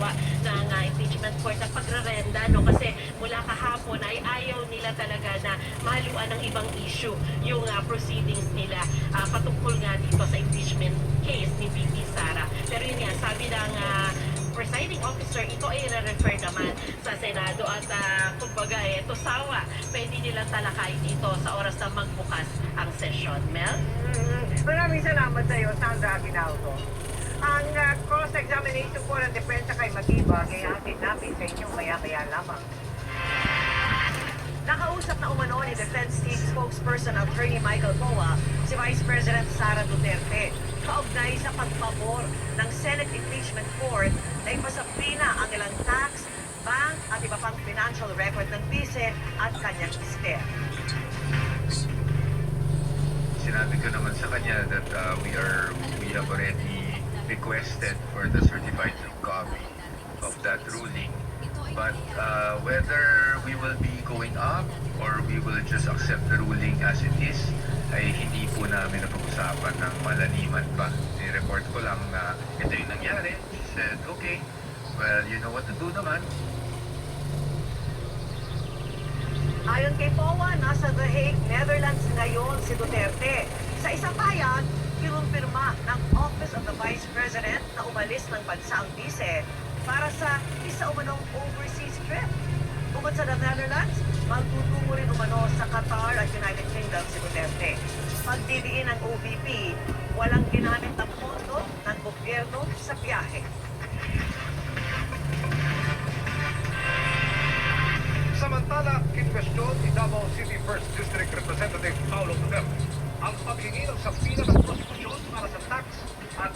gagawa ng impeachment court na pagrerenda, no? Kasi mula kahapon ay ayaw nila talaga na mahaluan ng ibang issue yung proceedings nila patungkol nga dito sa impeachment case ni VP Sara. Pero yun nga, sabi ng presiding officer, ito ay re-refer naman sa Senado at kumbaga sawa, pwede nilang talakayin ito sa oras na magbukas ang sesyon. Mel? Maraming salamat sa iyo, Sandra Aguinaldo. Ang cross-examination po ng depensa kay Matibag ay hatid namin sa inyo maya-maya lamang. Nakausap na umano ni Defense Team spokesperson Attorney Michael Poa si Vice President Sara Duterte kaugnay sa pagpabor ng Senate Impeachment Court na ipasapina ang ilang tax, bank at iba pang financial record ng vice at kanyang mister. Sinabi ko naman sa kanya that we have already requested for the certified copy of that ruling. But whether we will be going up or we will just accept the ruling as it is, ay hindi po namin napag-usapan ng malaliman pa. I-report ko lang na ito yung nangyari. She said, okay, well, you know what to do naman. Ayon kay Poa, nasa The Hague, Netherlands ngayon si Duterte. Sa isang bayan, kinumpirma ng Office of the Vice President na umalis ng bansa ang vice para sa isa umanong overseas trip. Bukod sa the Netherlands, magtutungo rin umano sa Qatar at United Kingdom si Duterte. Pagdidiin ng OVP, walang ginamit ng pondo ng gobyerno sa biyahe. Samantala, kinwestiyon ni Davao City 1st District Representative Paulo Duterte ang paghingi ng sapina ng prosecution para sa tax at